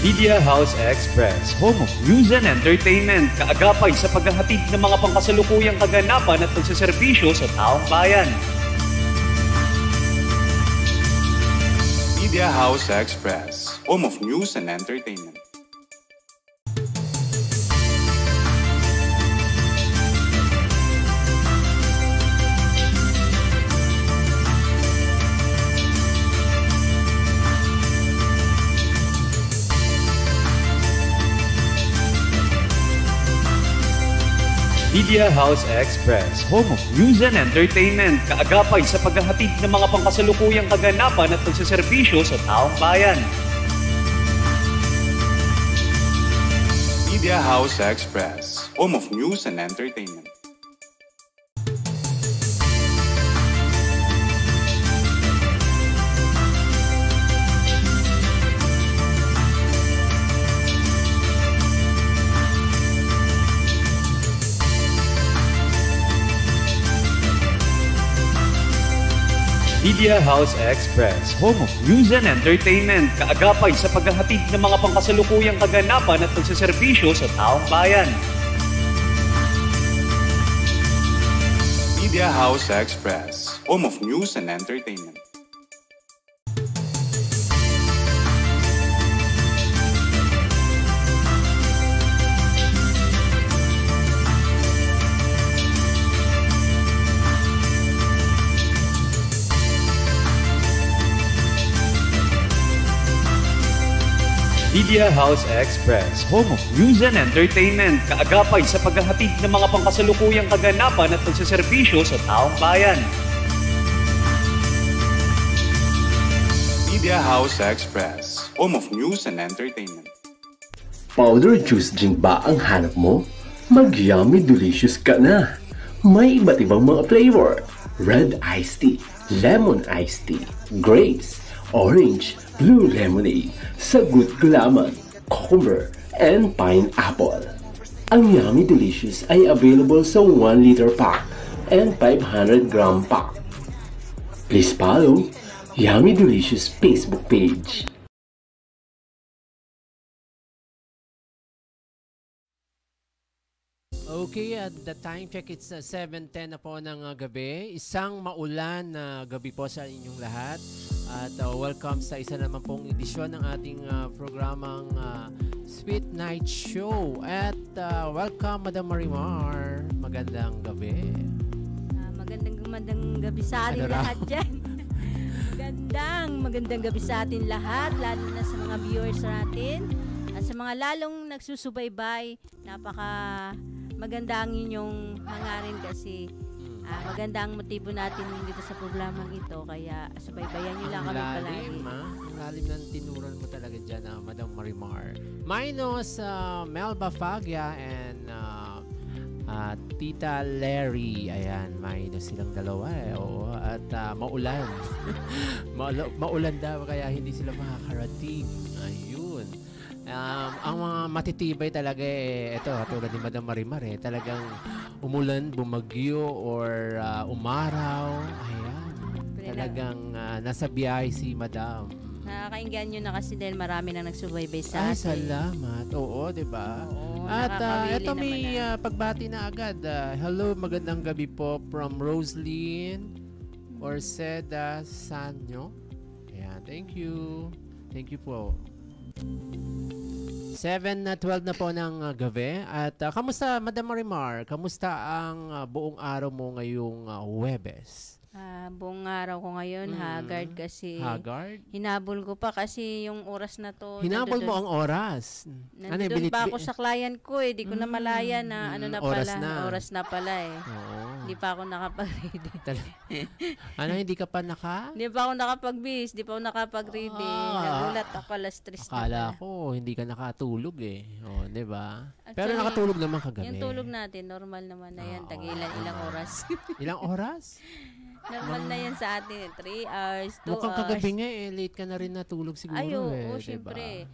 Media House Express, home of news and entertainment, kaagapay sa paghahatid ng mga pangkasalukuyang kaganapan at pagsaserbisyo sa taong bayan. Media House Express, home of news and entertainment. Media House Express, home of news and entertainment, kaagapay sa paghahatid ng mga pangkasalukuyang kaganapan at pagsaserbisyo sa taong bayan. Media House Express, home of news and entertainment. Media House Express, home of news and entertainment, kaagapay sa paghahatid ng mga pangkasalukuyang kaganapan at pagsaserbisyo sa taong bayan. Media House Express, home of news and entertainment. Media House Express, home of news and entertainment, kaagapay sa paghahatid ng mga pangkasalukuyang kaganapan at pagsaserbisyo sa taong bayan. Media House Express, home of news and entertainment. Powder juice drink ba ang hanap mo? Mag-yummy delicious ka na! May iba't ibang mga flavor. Red iced tea, lemon iced tea, grapes, orange, blue lemonade, sagut gulaman, cucumber, and pineapple. Ang Yummy Delicious ay available sa 1 liter pack and 500 gram pack. Please follow Yummy Delicious Facebook page. Okay, at the time check, it's 7:10 na po ng gabi. Isang maulan na gabi po sa inyong lahat. At welcome sa isa naman pong edisyon ng ating programang Sweet Night Show. At welcome, Madam Marimar. Magandang gabi. Magandang gabi sa ating lahat dyan. Magandang gabi sa ating lahat, lalo na sa mga viewers natin. At sa mga lalong nagsusubaybay, maganda ang inyong hangarin kasi maganda ang motibo natin dito sa programang ito. Kaya subaybayan nyo lang kami palagi. Ang lalim ng tinuran mo talaga dyan, Madam Marimar. Minus Melba Fagya and Tita Larry. Ayan, minus silang dalawa eh. Oo, at maulan. Maulan daw kaya hindi sila makakarating. Ayun. Ang mga matitibay talaga ito, tulad ni Madam Marimar talagang umulan, bumagyo, or umaraw. Ayan. Talagang nasa biyahe si Madam. Nakakainggan nyo na kasi dahil marami nang nagsubaybay sa atin. Salamat. Oo, diba? Oo, at ito may pagbati na agad. Hello, magandang gabi po from Roslyn Orseda Sanyo. Ayan, thank you. Thank you po. 7:12 na po ng gabi. At kamusta, Madam Marimar? Kamusta ang buong araw mo ngayong Huwebes? Buong araw ko ngayon, haggard kasi. Haggard? Hinabol ko pa kasi yung oras na to. Hinabol mo ang oras? Nandun pa ako sa client ko Di ko na malaya na oras pala. Na. Oras na pala Oo. Hindi pa ako nakapag-ready. Hindi ka pa Hindi pa ako nakapag-bis. Hindi pa ako nakapag-ready. Nagulat ako alas 3 Akala ko hindi ka nakatulog di ba? Pero nakatulog naman kagabi. Yung tulog natin, normal naman na yan. Ilang oras. Ilang oras? Normal na yan sa atin. 3 hours, 2 hours. Mukhang kagabi nga late ka na rin natulog siguro. Ay, oo, diba? syempre.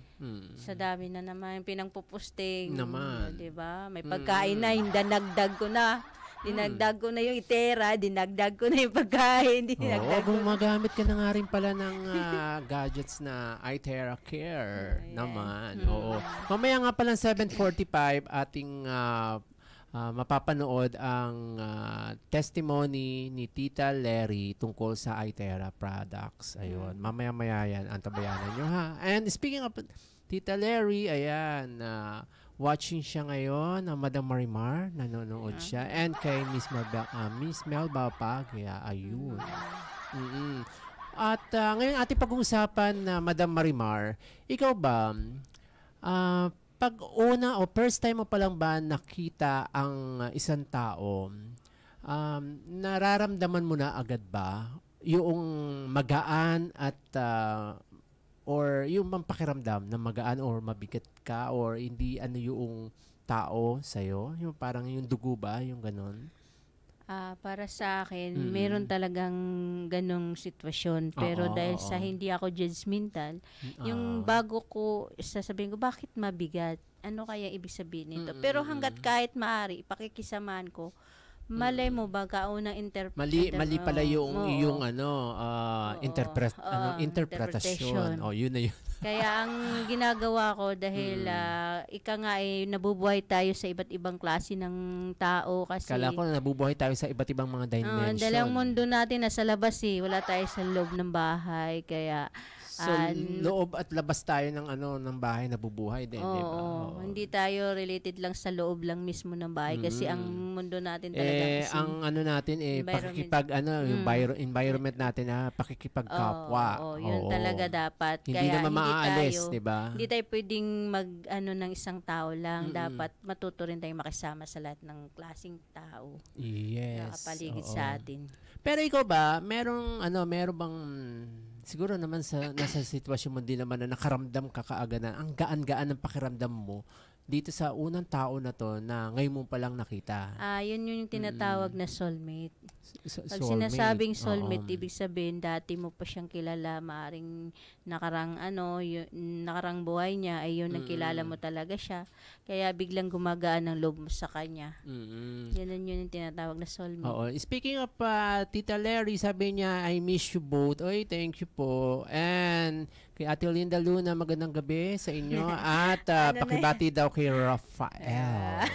Sa dami na naman, pinangpupusting. Naman. Diba? May pagkain na, hindanagdag ko na. Dinagdag ko na yung itera, dinagdag ko na yung pagkain, dinagdag ko na. Gumagamit ka na nga rin pala ng gadgets na iTera Care naman. Oo. Mamaya nga pala 7:45 ating mapapanood ang testimony ni Tita Larry tungkol sa iTera products. Ayun. Mamaya-maya yan. Antabayanan nyo ha. And speaking of Tita Larry, ayan, watching siya ngayon, Madam Marimar, nanonood siya. And kay Miss Melba pa, kaya ayun. At ngayon ating pag-uusapan na Madam Marimar, ikaw ba, pag una o first time mo palang ba nakita ang isang tao, nararamdaman mo na agad ba yung magaan at or yung pakiramdam na magaan or mabigat ka or hindi yung tao sa'yo? Yung parang yung dugo ba? Yung ganon? Para sa akin, meron talagang ganong sitwasyon. Pero dahil sa hindi ako judgmental, yung bago ko, sasabihin ko, bakit mabigat? Ano kaya ibig sabihin nito? Pero hanggat kahit maaari, pakikisamahan ko, malay mo ba kaunang mali pala yung iyong interpretasyon. Yun na yun. Kaya ang ginagawa ko dahil ika nga nabubuhay tayo sa iba't ibang klase ng tao kasi kala ko nabubuhay tayo sa iba't ibang mga dimension. Dahil ang mundo natin nasa labas wala tayo sa loob ng bahay kaya so, loob at labas tayo ng ng bahay nabubuhay din, di ba? Hindi tayo related lang sa loob lang mismo ng bahay kasi ang mundo natin talaga kasi ang natin pakikipag yung environment natin pakikipagkapwa. Yun talaga dapat. Hindi kaya naman maaalis, di ba? Hindi tayo pwedeng ng isang tao lang. Dapat matuto rin tayong makisama sa lahat ng klaseng tao. Yes. Nakapaligid sa atin. Pero ikaw ba, meron bang siguro naman nasa sitwasyon mo din naman na nakaramdam ka kaagad na ang gaan-gaan ng pakiramdam mo dito sa unang tao na to na ngayon mo palang nakita? Yun yung tinatawag na soulmate. Pag sinasabing soulmate, ibig sabihin dati mo pa siyang kilala, maaring nakarang buhay niya ay yun ang kilala mo talaga siya. Kaya biglang gumagaan ang loob mo sa kanya. Yun yung tinatawag na soulmate. Speaking of Tita Larry, sabi niya, I miss you both. Oy, thank you po. And kay Ate Linda Luna, magandang gabi sa inyo. At pakibati daw kay Rafael.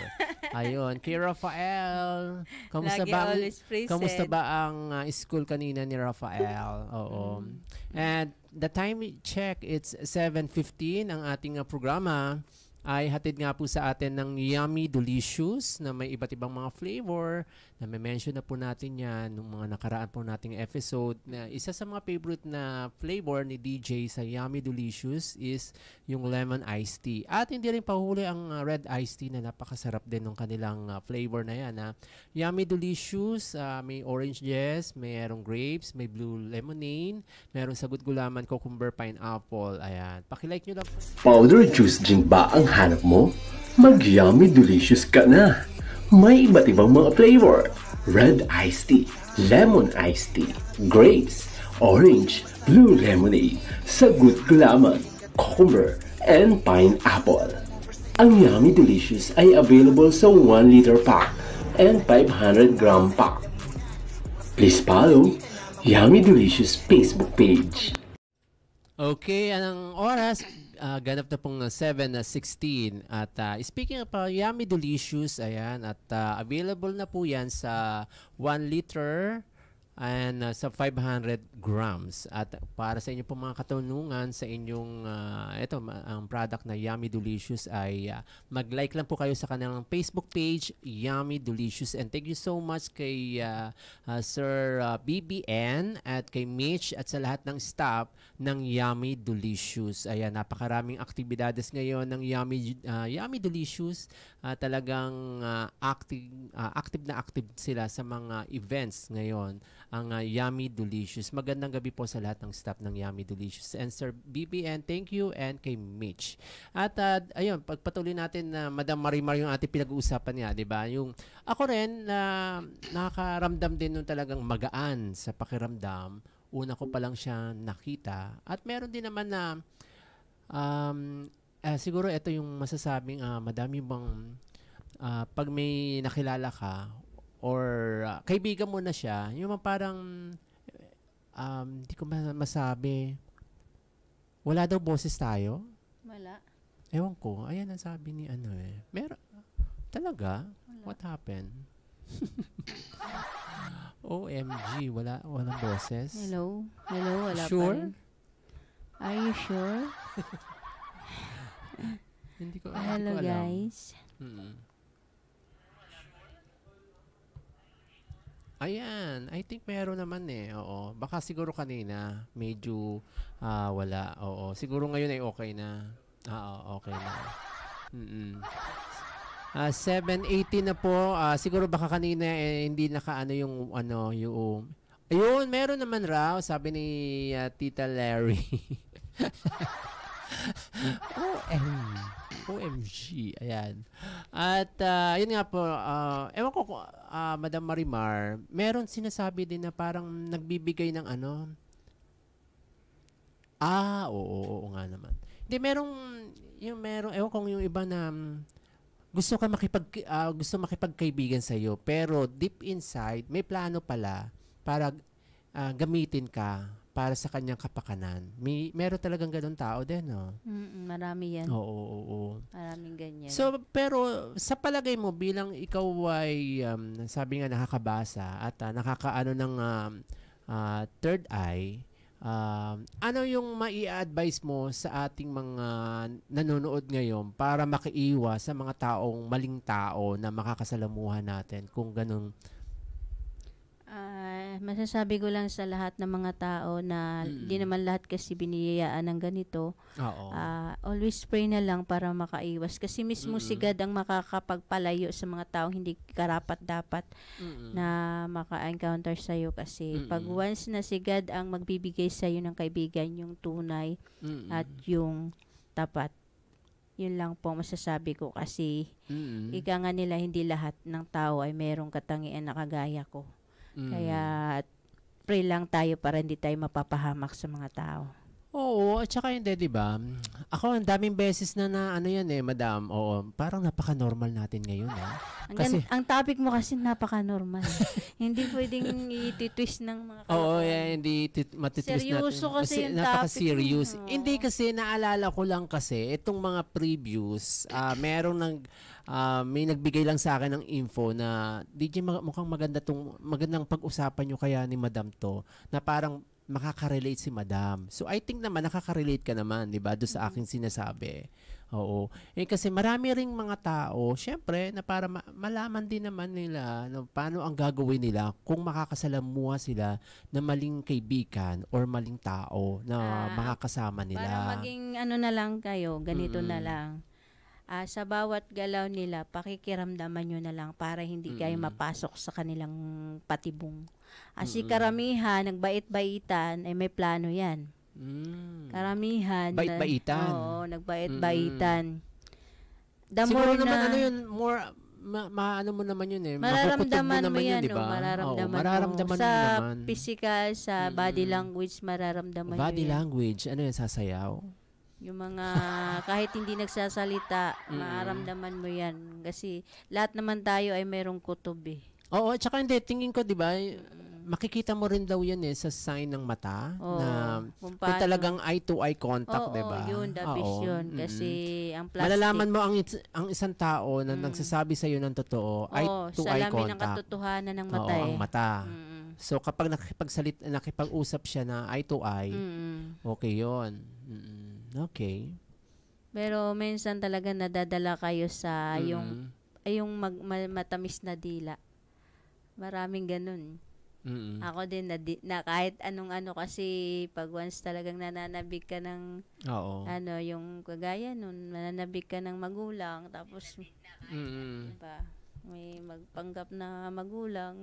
Ayun, kay Rafael. Kamusta ba ang school kanina ni Rafael? Oo. And the time we check, it's 7:15 ang ating programa. Ay hatid nga po sa atin ng Yummy Delicious na may iba't ibang mga flavor na may mention na po natin yan nung mga nakaraan po nating episode na isa sa mga favorite na flavor ni DJ sa Yummy Delicious is yung lemon iced tea. At hindi rin pahuli ang red iced tea na napakasarap din ng kanilang flavor na yan. Yummy Delicious, may orange zest, mayroong grapes, may blue lemonade, mayroong sagot gulaman, cucumber, pineapple. Ayan. Pakilike nyo lang po. Powder juice drink ba ang hanap mo? Mag-Yummy Delicious ka na! May iba't ibang mga flavor. Red iced tea, lemon iced tea, grapes, orange, blue lemonade, sagut gulaman, cucumber, and pineapple. Ang Yummy Delicious ay available sa 1 liter pack and 500 gram pack. Please follow Yummy Delicious Facebook page. Okay, anong oras? Ganap na pong 7:16 at speaking of Yummy Delicious, ayan, at available na po yan sa 1 liter and sa 500 grams. At para sa inyo po mga katanungan sa inyong ang product na Yummy Delicious ay mag-like lang po kayo sa kanilang Facebook page, Yummy Delicious. And thank you so much kay Sir BBN at kay Mitch at sa lahat ng staff ng Yummy Delicious. Ayan, napakaraming aktibidades ngayon ng Yummy Delicious. Talagang active na active sila sa mga events ngayon. Ang Yummy Delicious. Magandang gabi po sa lahat ng staff ng Yummy Delicious. And Sir BBN, thank you, and kay Mitch. At ayun, pagpatuloy natin na Madam Marimar yung ating pinag-uusapan niya, di ba? Yung ako rin nakakaramdam din nung talagang magaan sa pakiramdam. Una ko pa lang siya nakita. At meron din naman na siguro ito yung masasabing madami bang pag may nakilala ka or kaibigan mo na siya, yung parang hindi ko masabi. Wala daw boses tayo? Wala. Ewan ko. Ayan ang sabi ni Meron. Talaga? Wala. What happened? OMG. Walang boses? Hello? Hello? Wala Sure? pa rin. Are you sure? Hindi ko Hello, alam. guys. Ayan. I think meron naman Oo. Baka siguro kanina medyo wala. Oo. Siguro ngayon ay okay na. Okay na. 7:18 na po. Siguro baka kanina hindi nakaano yung yung ayun, meron naman raw sabi ni Tita Larry. OMG. Ayan. At yun nga po, ewan ko, Madam Marimar, meron sinasabi din na parang nagbibigay ng oo nga naman. Hindi, merong, ewan ko yung iba na gusto makipagkaibigan sa iyo, pero deep inside, may plano pala para gamitin ka para sa kanyang kapakanan. Meron talagang ganun tao din, no? Marami yan. Oo. Maraming ganyan. So, pero sa palagay mo, bilang ikaw ay, sabi nga nakakabasa at nakakaano ng third eye, ano yung mai-advise mo sa ating mga nanonood ngayon para makaiwas sa mga taong maling tao na makakasalamuhan natin kung ganun? Masasabi ko lang sa lahat ng mga tao na di naman lahat kasi biniyayaan ng ganito. Oo. Always pray na lang para makaiwas. Kasi mismo si God ang makakapagpalayo sa mga taong hindi karapat-dapat na maka-encounter sa'yo. Kasi pag once na si God ang magbibigay sa'yo ng kaibigan, yung tunay at yung tapat. Yun lang po masasabi ko kasi ika nga nila hindi lahat ng tao ay merong katangian na kagaya ko. Kaya pray lang tayo para hindi tayo mapapahamak sa mga tao. Oo, at saka hindi, di ba? Ako, ang daming beses na madam. Oo, parang napaka-normal natin ngayon, Kasi, ang topic mo kasi napaka-normal. Hindi pwedeng i-twist ng mga hindi matitwist natin. Seryoso kasi yung napaka-serious. topic mo. Hindi kasi, naalala ko lang kasi, itong mga previews, may nagbigay lang sa akin ng info na, DJ, mukhang magandang pag-usapan nyo kaya ni madam to, na parang makaka-relate si madam. So, I think naman, nakaka-relate ka naman, di ba, doon sa aking sinasabi. Oo. Kasi marami ring mga tao, syempre, na para malaman din naman nila paano ang gagawin nila kung makakasalamuha sila na maling kaibigan or maling tao na makakasama nila. Para maging na lang kayo, ganito na lang. Sa bawat galaw nila, pakikiramdaman nyo na lang para hindi kayo mapasok sa kanilang patibong. Si karamihan, nagbait-baitan, ay may plano yan. Karamihan. Bait-baitan? Oo, nagbait-baitan. Siguro naman yun, more, maano mo naman yun mararamdaman mo yan, diba? Mararamdaman mo. Sa physical, sa body language, mararamdaman mo yan. Body language, ano yan, sasayaw? Yung mga kahit hindi nagsasalita, mararamdaman mo yan. Kasi lahat naman tayo ay merong kutob Oo, tsaka hindi, tingin ko, di ba, makikita mo rin daw yan sa sign ng mata. Na kung talagang eye-to-eye contact, di ba? Oo, yun, the best yun. Kasi ang plastic. Malalaman mo ang isang tao na nagsasabi sa'yo ng totoo, eye-to-eye contact. Salamin ng katotohanan ng mata. Oo, ang mata. So, kapag nakipag-usap siya na eye-to-eye, okay yun. Okay. Pero minsan talaga nadadala kayo sa yung matamis na dila. Maraming ganun. Ako din na kahit anong kasi pag once talagang nananabik ka ng yung kagaya nun, nananabik ka ng magulang tapos diba, may magpanggap na magulang,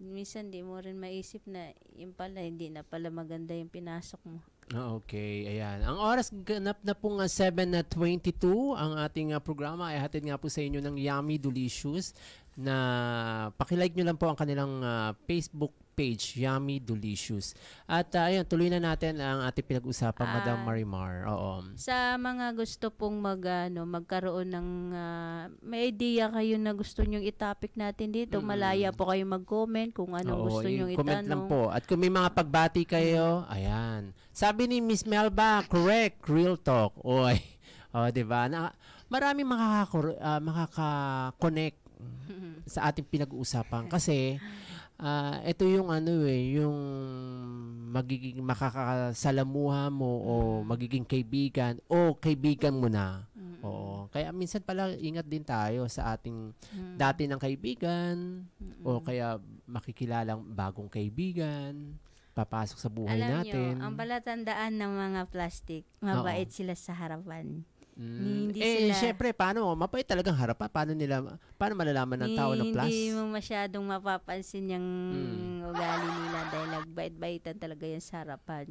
minsan di mo rin maisip na yung pala hindi na pala maganda yung pinasok mo. Okay, ayan. Ang oras ganap na pong 7:22 ang ating programa ay hatid nga po sa inyo ng Yummy Delicious na pakilike nyo lang po ang kanilang Facebook page, Yummy Delicious. At ayun, tuloy na natin ang ating pinag-usapan, Madam Marimar. Oo. Sa mga gusto pong magkaroon ng may idea kayo na gusto nyong i-topic natin dito, malaya po kayo mag-comment kung anong gusto nyong itanong. Comment lang po. At kung may mga pagbati kayo, ayan. Sabi ni Miss Melba, correct, real talk. Oy. Diba? Maraming makaka-connect sa ating pinag-uusapan kasi ito yung yung magiging makakasalamuha mo o magiging kaibigan o kaibigan mo na. Oo. Kaya minsan pala ingat din tayo sa ating dati ng kaibigan o kaya makikilalang bagong kaibigan papasok sa buhay natin. Alam nyo, ang palatandaan ng mga plastic, mabait sila sa harapan. Hindi sila, syempre, paano? Mapait talagang harapan. Paano malalaman ng tao na plus? Hindi mo masyadong mapapansin yung ugali nila dahil nagbait-baitan talaga yan sa harapan.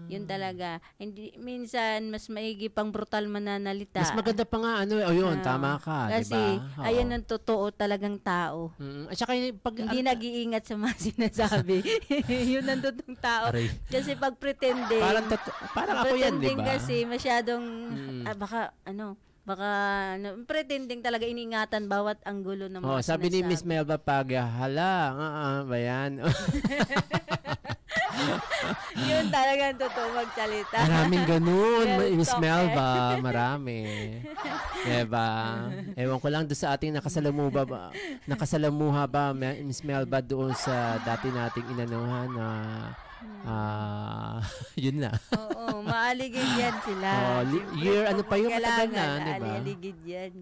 Yun talaga. Minsan, mas maigi pang brutal mananalita. Mas maganda pa nga, tama ka. Kasi, diba? ayan ang totoo talagang tao. At saka, hindi nag-iingat sa mga sinasabi. Yun ang totoong tao. Kasi pag pretending, parang ako yan, di ba? Kasi masyadong, pretending talaga iningatan bawat anggulo ng mga sabi ni Miss Melba pag ba yan? Yun talagang totoo magsalita. Maraming ganun, Miss Melba. Marami. Diba? Ewan ko lang doon sa ating nakasalamuha ba, Miss Melba, doon sa dati nating inanuhan na yun na. Oo, maaligid yan sila. Ano pa yung matagal na, diba? Maaligid yan.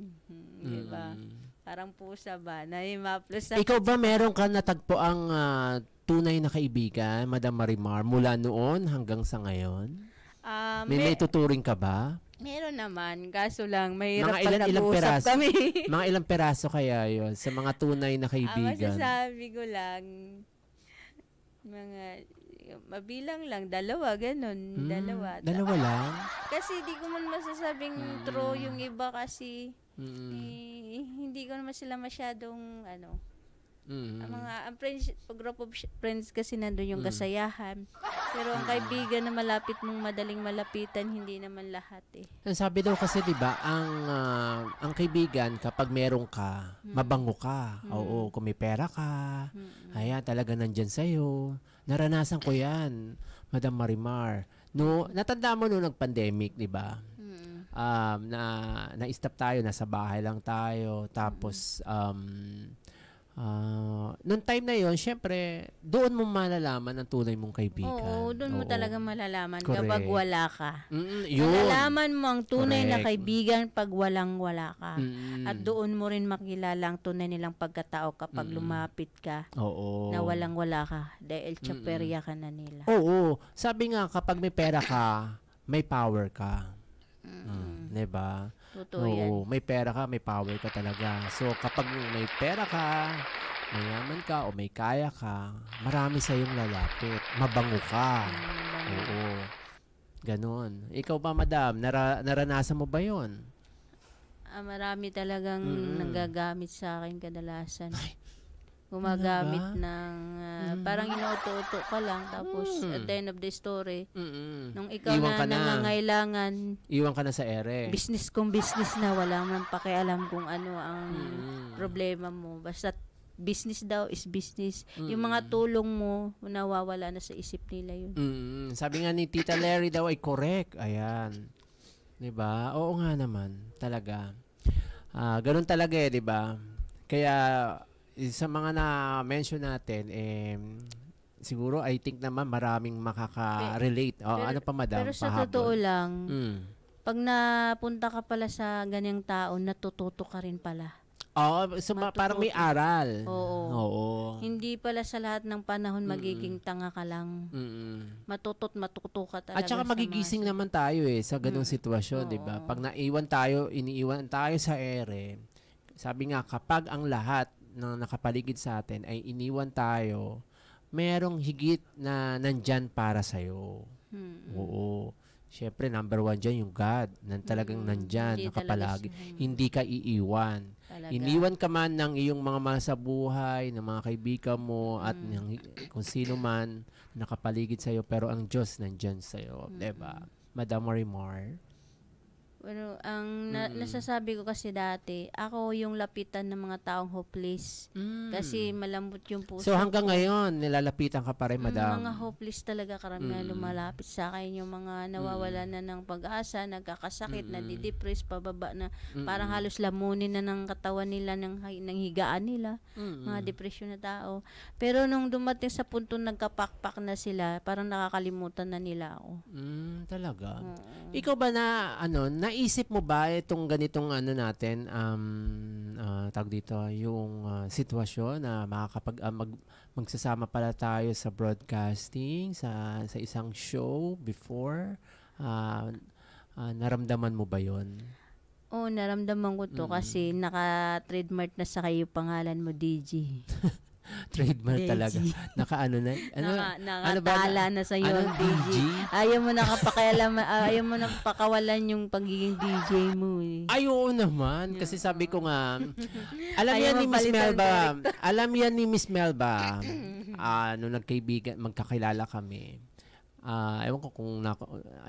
Diba? Parang pusa ba? Ikaw ba meron ka natagpo ang tunay na kaibigan, Madam Marimar, mula noon hanggang sa ngayon? May tuturing ka ba? Meron naman, kaso lang mahirap mga ilang pagkausap peraso, kami. Mga ilang peraso kaya yon sa mga tunay na kaibigan? Masasabi ko lang, mga mabilang lang, dalawa, ganun. Dalawa lang? Kasi di ko man masasabing true yung iba kasi hindi ko naman sila masyadong ang group of friends kasi nandun yung kasayahan. Pero ang kaibigan na malapit mong madaling malapitan, hindi naman lahat eh. Sabi daw kasi 'di ba, ang kaibigan kapag meron ka, mabango ka. Oo, kung may pera ka, ayan talaga nandiyan sa iyo. Naranasan ko 'yan, Madam Marimar. No, natanda mo no nag-pandemic, 'di ba? Na-stop tayo, nasa bahay lang tayo. Tapos noong time na yon, syempre, doon mo malalaman ang tunay mong kaibigan. Oo, doon mo talaga malalaman. Correct. Kapag wala ka. Yun. Malalaman mo ang tunay na Correct. kaibigan pag wala ka. At doon mo rin makilala ang tunay nilang pagkatao kapag lumapit ka. Oo. Na wala ka. Dahil tsaperya ka na nila. Oo. Sabi nga, kapag may pera ka, may power ka. Diba? Totoo yan. May pera ka, may power ka talaga. So, kapag may pera ka, mayaman ka o may kaya ka, marami sa iyong lalapit. Mabango ka. Oo. Ganon. Ikaw ba, Madam? Naranasan mo ba yon? Marami talagang nanggagamit sa akin kadalasan. Gumagamit ng parang inuuto-uto ka lang tapos at the end of the story nung ikaw na nangangailangan, iwan ka na sa ere. Business kung business na, wala man pakialam kung ano ang problema mo, basta business daw is business. Yung mga tulong mo nawawala na sa isip nila yun. Sabi nga ni Tita Larry daw ay correct. Ayan, 'di ba? Oo nga naman talaga. Ganun talaga eh, 'di ba? Kaya sa mga na-mention natin, siguro I think naman maraming makaka-relate. Ano pa, Madam? Pero sa totoo lang, pag napunta ka pala sa ganyang tao, natututo ka rin pala. So parang may aral. Oo. Hindi pala sa lahat ng panahon magiging tanga ka lang. Matuto ka talaga. At saka magigising naman tayo sa ganung sitwasyon, 'di ba? Pag iniiwan tayo sa ere. Sabi nga, kapag ang lahat na nakapaligid sa atin ay iniwan tayo, merong higit na nandyan para sa'yo. Oo. Siyempre, number one dyan yung God. Talagang nandyan, Hindi nakapalagi. talaga siya. Hindi ka iiwan. Talaga. Iniwan ka man ng iyong mga mahal sa buhay, ng mga kaibigan mo, at kung sino man nakapaligid sa'yo, pero ang Diyos nandyan sa'yo. Diba? Madam Marimar? Pero ang nasasabi ko kasi dati, ako yung lapitan ng mga taong hopeless. Kasi malambot yung puso. So hanggang ngayon, nilalapitan ka pa rin, Madam? Mga hopeless talaga karamihan lumalapit sa akin. Yung mga nawawala na ng pag-asa, nagkakasakit, nadidepress, pababa na. Parang halos lamunin na ng katawan nila, ng higaan nila. Mga depression na tao. Pero nung dumating sa punto nagkapakpak na sila, parang nakakalimutan na nila ako. Talaga? Ikaw ba naisip mo ba itong ganitong natin, tawag dito, yung sitwasyon na magsasama pala tayo sa broadcasting, sa isang show before? Naramdaman mo ba yon? Oo, naramdaman ko to kasi naka-trademark na sa kayo pangalan mo, DJ. Trademark talaga. Naka-ano na? Nakatala na sa iyo, DJ. Ayaw mo na pakawalan yung pagiging DJ mo eh. Ay, oo naman. Kasi sabi ko nga, alam yan ni Miss Melba, nung nagkaibigan, magkakilala kami. Ewan ko kung,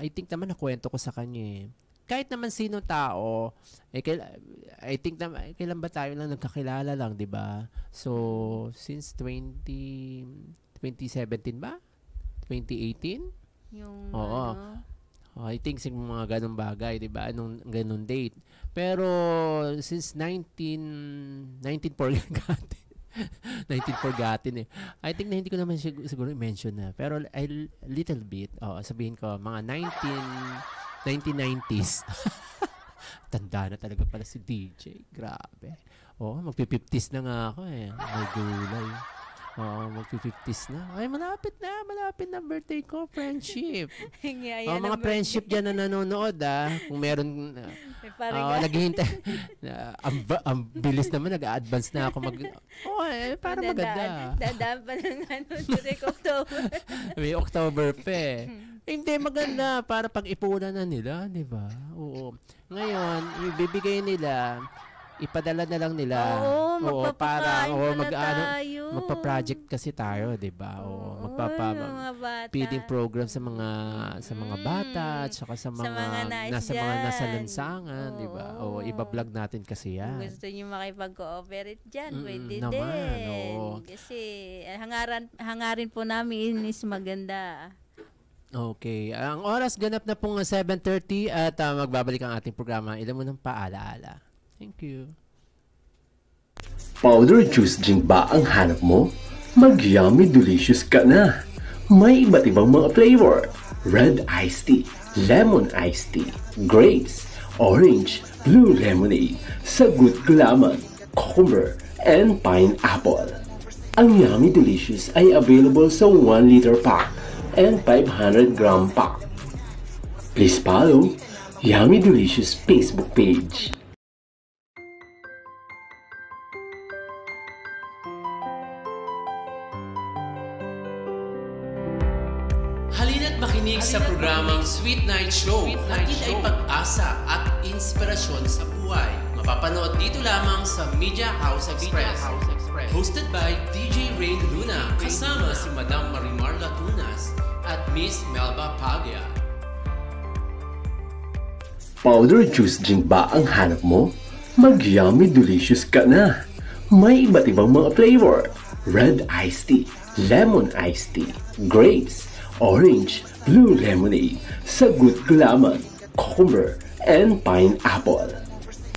I think naman nakwento ko sa kanya eh. Kahit naman sino tao, I think na kailan ba tayo lang nagkakilala lang, 'di ba? So, since 2017 ba? 2018? Yung I think mga ganung bagay, 'di ba? Anong ganung date. Pero since 19 forgotten eh. I think na hindi ko naman siguro i-mention na. Pero a little bit, sabihin ko mga 1990s. Tanda na talaga pala si DJ. Grabe. Magpi-50s na nga ako eh. May gulay. Magpi-50s na. Ay, malapit na birthday ko, friendship. Mga friendship dyan na nanonood kung meron, naghihintay. Ang bilis naman, nag-a-advance na ako para maganda. Dadaan pa ng October. May October pa eh. Hindi, maganda para pag-ipunan na nila, di ba? Oo. Ngayon, ibibigay nila, ipadala na lang nila. Magpapakain pala tayo. Magpa-project kasi tayo, di ba? Feeding program sa mga bata at saka sa mga nasa lansangan, di ba? Iba-vlog natin kasi yan. Kung gusto niyo makipag-cooperate dyan, pwede naman, din. Kasi hangarin po namin is maganda. Okay. Ang oras ganap na pong 7:30 at magbabalik ang ating programa. Ilan mo ng paalaala. Thank you. Powder juice drink ba ang hanap mo? Mag-yummy delicious ka na. May iba't ibang mga flavor. Red iced tea, lemon iced tea, grapes, orange, blue lemonade, sagut gulaman, cucumber, and pineapple. Ang yummy delicious ay available sa 1 liter pack and 500-gram pack. Please follow Yummy Delicious Facebook page. Halina't makinig sa programang Sweet Night Show. Hatid ay pag-asa at inspirasyon sa buhay. Mapapanood dito lamang sa Media House Express. Hosted by DJ Rain Luna kasama si Madam Marimar Latunas at Miss Melba Paglia. Powder juice drink ba ang hanap mo? Mag-yummy delicious ka na. May iba't ibang mga flavor. Red iced tea, lemon iced tea, grapes, orange, blue lemonade, sagut gulaman, cucumber, and pineapple.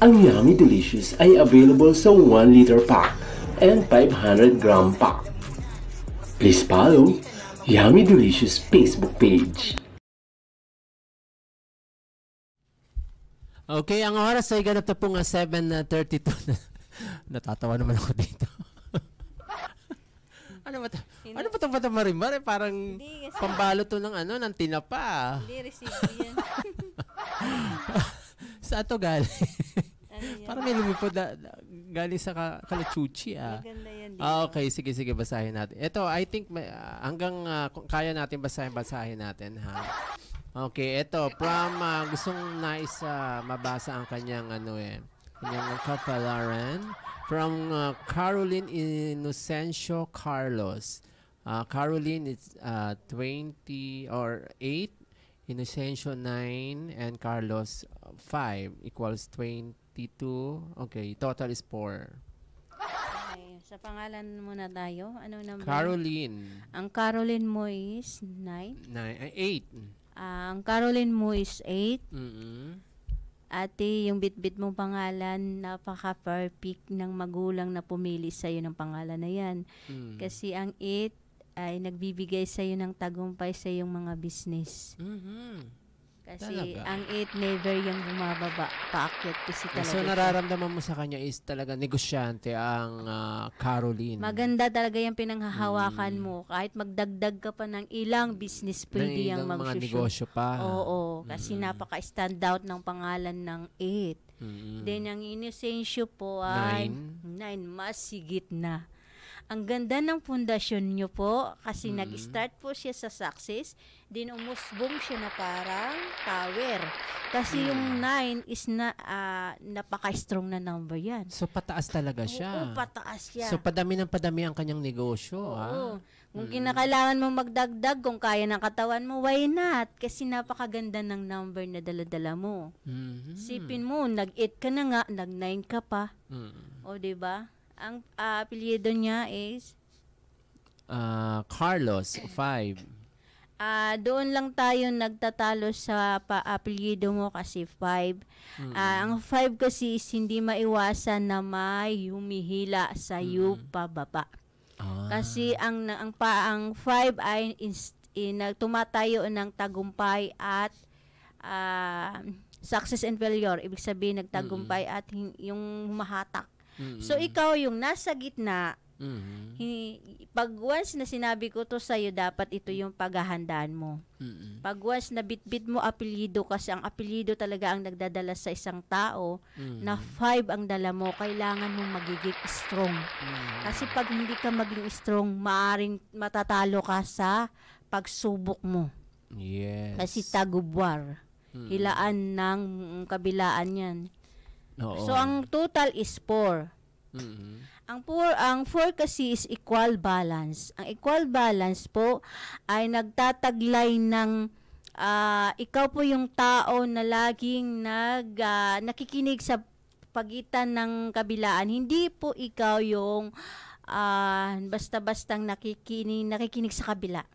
Ang yummy delicious ay available sa 1 liter pack and 500-gram pack. Please follow Yummy Delicious Facebook page. Okay, ang oras ay ganap na po nga 7:32. Natatawa naman ako dito. Ano ba ito? Ano ba ito ba Marimar? Parang pambalo to ng ng tinapa. Hindi, resibo yan. Saan to galing? Parang may lumipod galing sa Kalachuchi. Maganda yan. Okay, sige, basahin natin. Ito, I think hanggang kung kaya natin basahin natin ha. Okay, ito from gustong mabasa ang kanyang kanyang kapalaran from Caroline Inocencio Carlos. Caroline is 20 or 8, Inocencio 9, and Carlos 5 equals 22. Okay, total is 4. Okay, sa pangalan muna tayo. Ano number? Caroline. Ang Caroline mo is 9? 8. Ang Caroline mo is 8. Ate, yung bitbit mong pangalan, napaka-perfect ng magulang na pumili sa'yo ng pangalan na yan. Kasi ang 8 ay nagbibigay sa'yo ng tagumpay sa iyong mga business. Kasi Talaga? ang 8 never yung bumababa, paakyat kasi talaga. So nararamdaman mo sa kanya is talaga negosyante ang Caroline. Maganda talaga yung pinanghahawakan mo. Kahit magdagdag ka pa ng ilang business, pwede yung mga mag-shoot. negosyo pa. Oo, kasi napaka-stand out ng pangalan ng 8. Then, ang Inocencio po ay 9, mas sigit na. Ang ganda ng pundasyon nyo po kasi nag-start po siya sa success, din umusbong siya na parang tower. Kasi yung 9 is napaka-strong na number yan. So pataas talaga siya. Oo, pataas siya. So padami ng padami ang kanyang negosyo. Oo. Kung kinakailangan mo magdagdag, kung kaya ng katawan mo, why not? Kasi napakaganda ng number na dala-dala mo. Sipin mo, nag-8 ka na nga, nag-9 ka pa. O, diba? Ang apelyido niya is? Carlos, 5. Doon lang tayo nagtatalo sa apelyido mo kasi 5. Ang 5 kasi is hindi maiwasan na may humihila sa iyo pababa. Kasi ang 5 ay tumatayo ng tagumpay at success and failure. Ibig sabihin nagtagumpay at yung humahatak. So, ikaw yung nasa gitna, pag once na sinabi ko to sa'yo, dapat ito yung paghahandaan mo. Pag once na bitbit mo apelyido, kasi ang apelyido talaga ang nagdadala sa isang tao, na 5 ang dala mo, kailangan mo magiging strong. Kasi pag hindi ka maging strong, maaring matatalo ka sa pagsubok mo. Yes. Kasi tagubwar. Hilaan ng kabilaan yan. Oo. So, ang total is 4. Ang 4 kasi is equal balance. Ang equal balance po ay nagtataglay ng ikaw po yung tao na laging nakikinig sa pagitan ng kabilaan. Hindi po ikaw yung basta-bastang nakikinig sa kabila.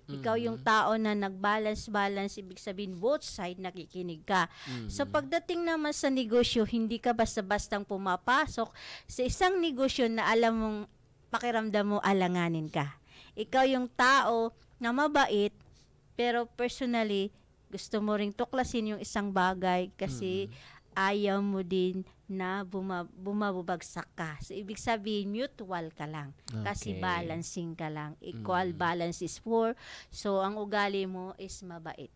Ikaw yung tao na nag-balance, ibig sabihin both side nakikinig ka. So pagdating naman sa negosyo, hindi ka basta-bastang pumapasok sa isang negosyo na alam mong pakiramdam mo alanganin ka. Ikaw yung tao na mabait, pero personally, gusto mo ring tuklasin yung isang bagay kasi ayaw mo din na bumabagsak ka. So, ibig sabihin, mutual ka lang. Kasi balancing ka lang. Equal balance is 4. So, ang ugali mo is mabait.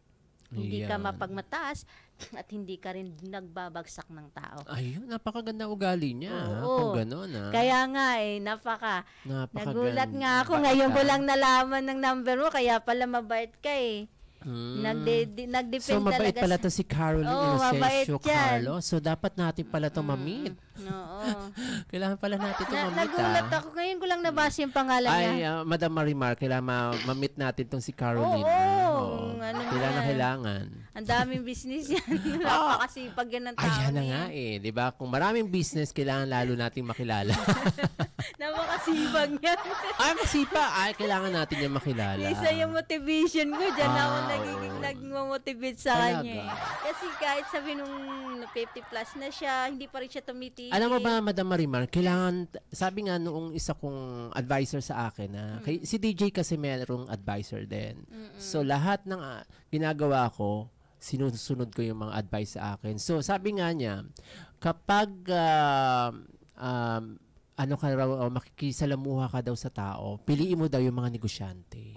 Hindi ka mapagmataas at hindi ka rin nagbabagsak ng tao. Ayun, napakaganda ugali niya. Oo. Kung gano'n, Kaya nga Napakaganda. nagulat nga ako. Ngayon ko lang nalaman ng number mo. Kaya pala mabait ka eh. Nag-depend So, mabait talaga pala to si Caroline Inocencio Carlos. So, dapat natin pala to ma-meet. Oo. Kailangan pala natin to ma-meet. Nagulat ako. Ngayon ko lang nabasa yung pangalan niya. Madam Marimar, kailangan ma-meet natin tong si Caroline. Ano Kailangan. Ang daming business yan. Napakasipag yan ng tao. Ayan na nga eh. Di ba? Kung maraming business, kailangan lalo nating makilala. Napakasipag yan. Masipa. Kailangan natin yung makilala. Isa yung motivation ko. Diyan ako nagmo-motivate sa Talaga? kanya. Kasi kahit sabi nung 50 plus na siya, hindi pa rin siya tumitigil. Alam mo ba, Madam Marimar, kailangan, sabi nga noong isa kong advisor sa akin, si DJ kasi merong advisor din. So, lahat ng ginagawa ko, sinusunod ko yung mga advice sa akin. So, sabi nga niya, kapag makikisalamuha ka daw sa tao, piliin mo daw yung mga negosyante.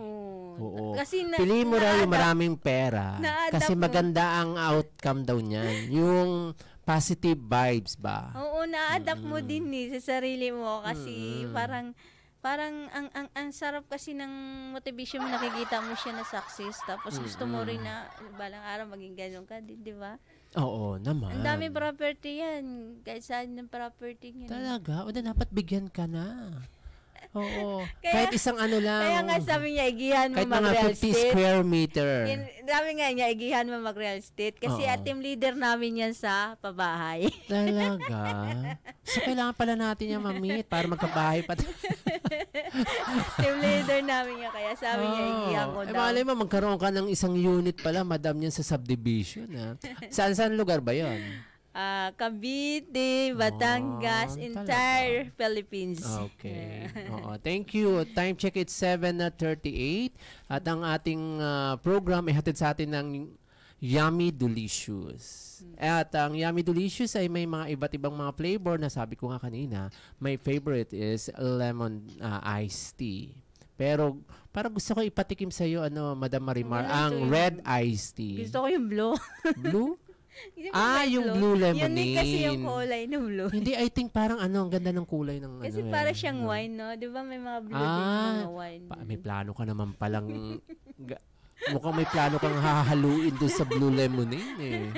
Oo. Kasi piliin mo daw yung maraming pera. Kasi maganda ang outcome daw niyan. Yung positive vibes ba? Oo, na-adapt mo din sa sarili mo kasi parang parang ang sarap kasi ng motivation mo, nakikita mo siya na success, tapos gusto mo rin na balang araw maging ganun ka, di ba? Oo naman. Ang dami property yan, kahit saan ng property yun. Talaga? O dapat bigyan ka na. Oo. Kaya- kahit isang ano lang. Kaya nga sabi niya, igihan mo kahit mga mag-real 50 estate. square meter. Sabi nga niya, igihan mo mag-real estate. Kasi Oo. team leader namin yan sa pabahay. Talaga? So, kailangan pala natin yung mamit para magkabahay pa. Team leader namin yan. Kaya sabi niya, igihan ko daw. malay mo, magkaroon ka ng isang unit pala, madam yan sa subdivision. Ha? Saan lugar ba yon? Cavite, Batangas, entire Philippines. Okay. Oo. Thank you. Time check, it's 7:38. At ang ating program ay hatid sa atin ng Yummy Delicious. At ang Yummy Delicious ay may mga iba't ibang mga flavor na sabi ko nga kanina. My favorite is lemon iced tea. Pero parang gusto ko ipatikim sa iyo Madam Marimar, ang red iced tea. Gusto ko yung blue. Blue? Hindi ba may yung blue lemonade. Yun din kasi yung kulay ng blue. Hindi, I think parang ang ganda ng kulay ng Kasi para siyang wine, no? Di ba may mga blue din mga wine? May plano ka naman palang mukhang may plano kang hahaluin doon sa blue lemonade eh.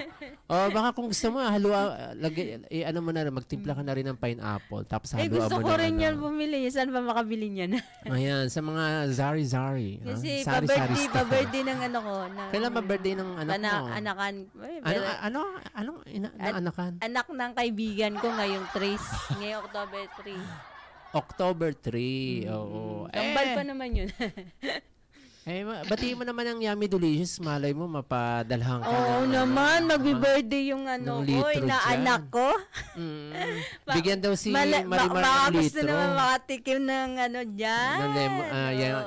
O baka kung gusto mo mo na magtimpla ka na rin ng pineapple tapos haluan gusto mo ko na rin yan bumili. Saan ba makabili niyan? Ayan, sa mga Zari-Zari. Kasi Sari-sari store. pa-birthday ng ko. Kailan ba birthday ng anak mo? Anakan. Anong anakan? Anak ng kaibigan ko ngayong ngayong October 3. October 3. Oo. Kambal pa naman yun. Batiin mo naman ang Yummy Delicious. Malay mo, mapadalhan ka. Oo naman, magbi-birthday yung anak ko. Bigyan daw si Marimar baka ng gusto litro. naman makatikim ng dyan.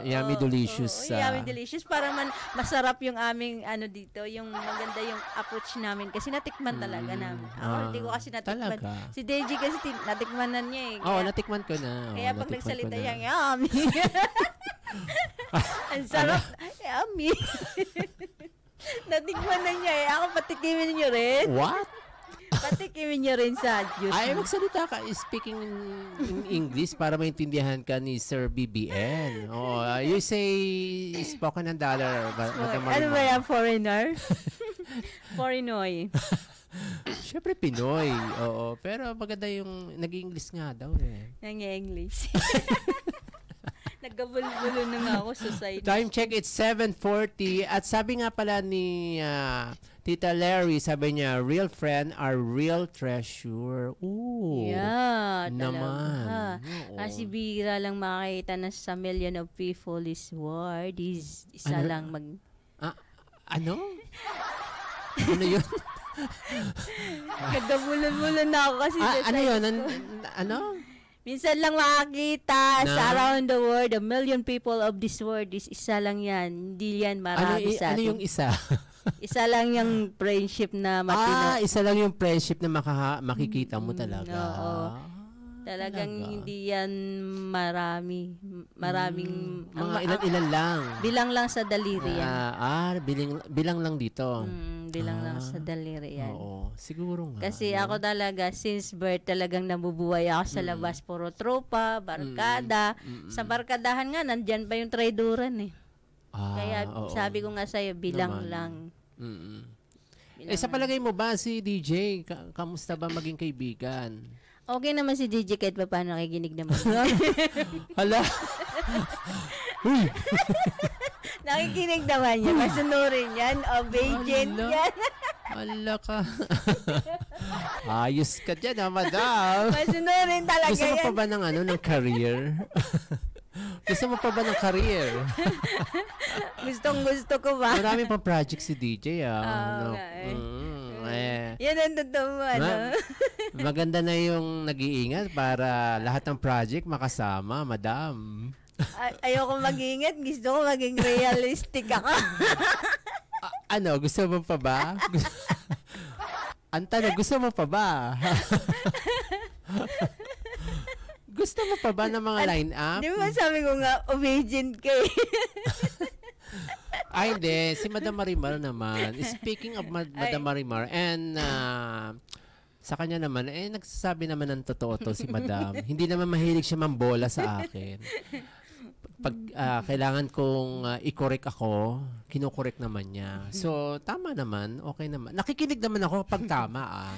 Yummy Delicious. Yummy Delicious. Para masarap yung aming dito. Yung maganda yung approach namin. Kasi natikman talaga namin. Ako, hindi ko kasi natikman. Talaga? Si Deji kasi natikman na niya eh. Oo, natikman ko na. Kaya pag nagsalita siya, yummy. Ang sarap. Yummy. Natikman na niya eh. Ako patikimin niyo rin. What? Patikimin niyo rin sa juice. Ay, magsalita ka speaking in English para maintindihan ka ni Sir BBN. Oh, you say spoken and dollar. Ano ba yan? Foreigner? Foreignoy. Siyempre Pinoy. Oo. Pero maganda yung nag-English nga daw eh. Nang-English. Nagkabulbulo na nga ako sa side. Time check, it's 7:40. At sabi nga pala ni Tita Larry, sabi niya, real friend are real treasure. Ooh. Yeah, naman. Talaga. Kasi bira lang makakita na sa million of people is word. Isa lang Ano? Ano yun? Nagkabulbulo na ako kasi sa ano side yun? ko. Ano? Minsan lang makakita sa around the world, a million people of this world is isa lang yan. Hindi yan marami sa atin. Ano yung isa? Isa lang yung friendship na matino. Isa lang yung friendship na makikita mo talaga. Oo. Talagang hindi yan maraming mga ilan-ilan lang. Bilang lang sa daliri yan. Bilang lang dito. Bilang lang sa daliri yan. Oo, siguro nga. Kasi ako talaga, since birth, talagang nabubuhay ako sa labas. Puro tropa, barkada. Sa barkadahan nga, nandyan pa yung traiduran eh. Kaya sabi ko nga sa'yo, bilang lang. Sa palagay mo ba si DJ, kamusta ba maging kaibigan? Okay naman si DJ kahit pa paano nakikinig naman. Hala? Nakikinig naman yan. Masunurin yan. Obedient yan. Hala ka. Ayos ka dyan, madam. Masunurin talaga Gusto mo yan. pa ba ng career? Gusto mo pa ba ng career? Gustong gusto ko ba? Marami pang project si DJ. Yan ang totoo mo, Maganda na yung nag-iingat para lahat ng project makasama, madam. Ayoko mag-ingat. Gusto ko maging realistic ako. Gusto mo pa ba? Antana, gusto mo pa ba? Gusto mo pa ba ng mga line-up? Di ba sabi ko nga, obedient ka eh. Ay, hindi. Si Madam Marimar naman. Speaking of Madam Marimar, and Sa kanya naman, nagsasabi naman ng totoo to si Madam. Hindi naman mahilig siya mambola sa akin. Pag kailangan kong i-correct ako, kino-correct naman niya. So, tama naman, okay naman. Nakikinig naman ako kapag tama,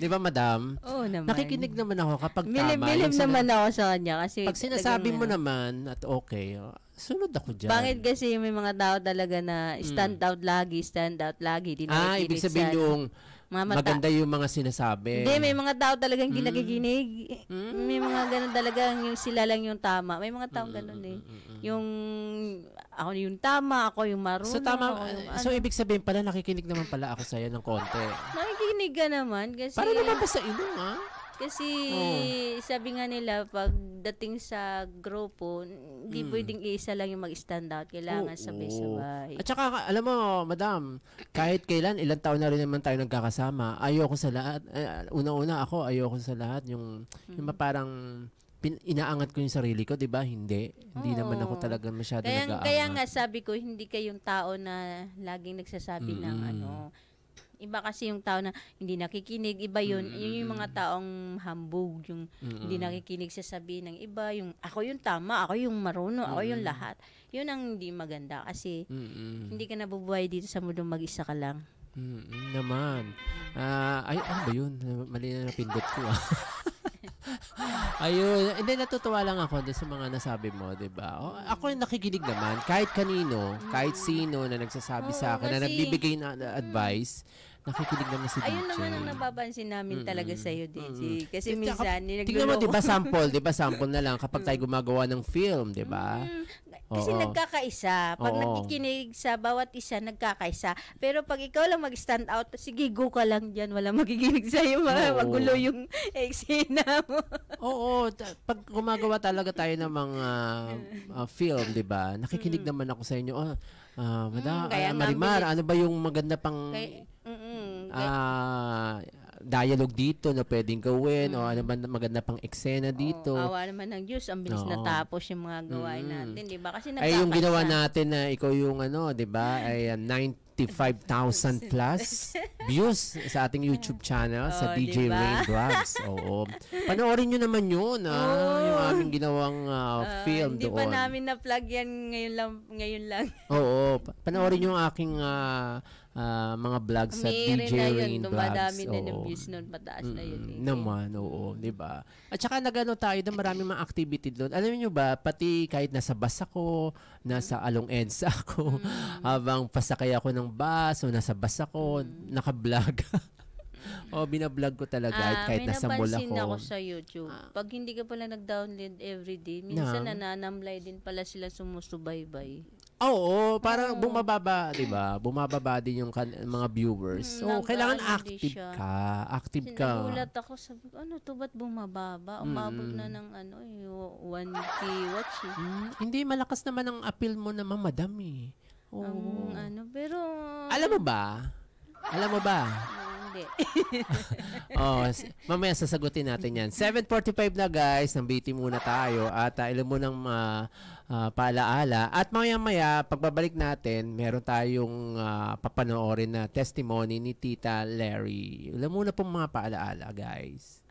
Di ba, Madam? Oo naman. Nakikinig naman ako kapag tama. Bilib naman ako sa kanya kasi pag sinasabi mo naman at okay, sunod ako dyan. Bakit kasi may mga tao talaga na stand out lagi. Di nakikinig ibig sabihin yung maganda yung mga sinasabi. Hindi, may mga tao talagang hindi nakikinig. May mga ganun talagang yung sila lang yung tama. May mga tao ganun Yung ako yung tama, ako yung marunong. So tama, so ibig sabihin pala nakikinig naman pala ako sa'yo ng konti. Nakikinig ka naman kasi para naman ba sa ilong Kasi sabi nga nila pagdating sa grupo, hindi pwedeng isa lang yung mag-stand out. Kailangan sabay-sabay. At saka alam mo, Madam, kahit kailan, ilang taon na rin naman tayo nagkakasama, ayoko sa lahat. Una-una ako, ayoko sa lahat. Yung parang inaangat ko yung sarili ko, di ba? Hindi naman ako talaga masyado nag-aangat. Kaya nga sabi ko, hindi kayong tao na laging nagsasabi ng Iba kasi yung tao na hindi nakikinig, iba yun. Yun yung mga taong hambog, yung hindi nakikinig sa sabihin ng iba, yung ako yung tama, ako yung marunong, ako yung lahat. Yun ang hindi maganda kasi hindi ka nabubuhay dito sa mundo, mag-isa ka lang. Naman. Ano ba yun? Mali na napindot ko Ayun, hindi natutuwa lang ako doon sa mga nasabi mo, 'di ba? Ako yung nakikinig naman kahit kanino, kahit sino na nagsasabi sa akin na nagbibigay na advice, nakikinig naman si DJ. Ayun naman ang napapansin namin talaga sa iyo, DJ. Kasi minsan tingnan mo, 'di ba sample na lang kapag tayo gumagawa ng film, 'di ba? Kasi nagkakaisa. Pag nakikinig sa bawat isa, nagkakaisa. Pero pag ikaw lang mag-stand out, sige, go ka lang dyan. Walang makikinig sa'yo. Magulo yung eksena mo. Pag gumagawa talaga tayo ng mga film, di ba? Nakikinig naman ako sa inyo. Madam, Marimar, ano ba yung maganda pang dialogue dito na pwedeng gawin o ano ba maganda pang eksena dito. Awa naman ng Diyos, ang bilis natapos yung mga gawain natin, di ba? Kasi ay yung ginawa natin na ikaw yung di ba, ay 95,000 plus views sa ating YouTube channel sa DJ diba? Rain Vlogs. Panoorin nyo naman yun, yung aming ginawang film hindi doon. Hindi pa namin na-plug yan ngayon lang. Panoorin nyo ang aking mga vlogs sa DJ Rain Vlogs. Dumadami na ng views nun, pataas na yun. Naman, di ba? At saka nagano tayo na maraming mga activity doon. Alam niyo ba, pati kahit nasa bus ako, nasa Along EDSA ako, habang pasakay ako ng bus o nasa bus ako, naka-vlog. Binablog ko talaga kahit nasa mall ako. May napansin ako sa YouTube. Pag hindi ka pala nag-download everyday, minsan nananamlay din pala sila sumusubaybay. Parang bumababa, 'di ba? Bumababa din yung mga viewers. So, kailangan active ka. Active ka. Nagulat ako, sabi ko, ano to, ba't bumababa? Umabot na ng 1K watch. Hindi, malakas naman ang appeal mo naman, Madam Pero Alam mo ba? Hindi. Mamaya sasagutin natin yan. 7:45 na guys, nambiti muna tayo at ilan mo ng paalaala. At maya-maya, pagbabalik natin, meron tayong papanoorin na testimony ni Tita Larry. Ilan muna pong mga paalaala guys.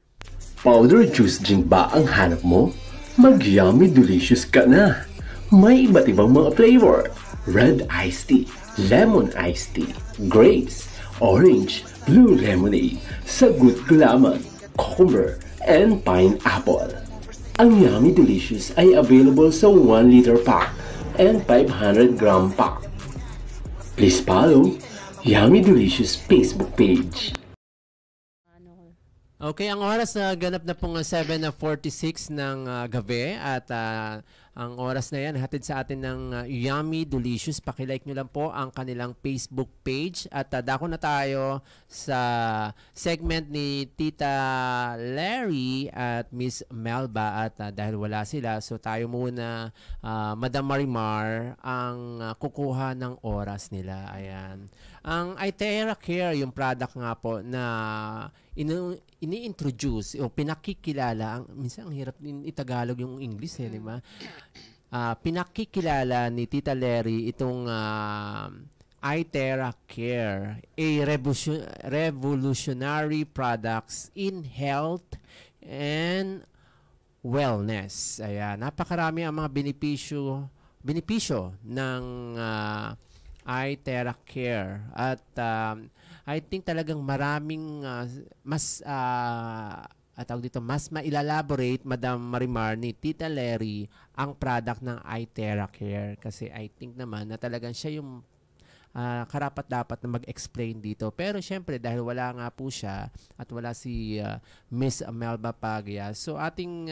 Powder juice drink ba ang hanap mo? Mag-yummy delicious ka na! May iba't ibang mga flavor. Red iced tea, lemon iced tea, grapes, orange, blue lemonade, sagut gulaman, cucumber, and pineapple. Ang Yummy Delicious ay available sa 1 liter pack and 500 gram pack. Please follow Yummy Delicious Facebook page. Okay, ang oras na ganap na pong 7:46 ng gabi at ang oras na yan hatid sa atin ng Yummy Delicious. Pakilike nyo lang po ang kanilang Facebook page at dako na tayo sa segment ni Tita Larry at Miss Melba at dahil wala sila, so tayo muna Madam Marimar ang kukuha ng oras nila. Ayan. Ang iTera Care, yung product nga po na ini-introduce o pinakikilala, minsan ang hirap din itagalog yung English di ba? Pinakikilala ni Tita Larry itong iTerra Care, a revolutionary products in health and wellness. Ayan, napakarami ang mga benepisyo ng iTerra Care. At I think talagang maraming mas mailalaborate, Madam Marimar, ni Tita Lery ang product ng iTerra Care. Kasi I think naman na talagang siya yung karapat-dapat na mag-explain dito. Pero syempre, dahil wala nga po siya at wala si Miss Melba Paglia, so ating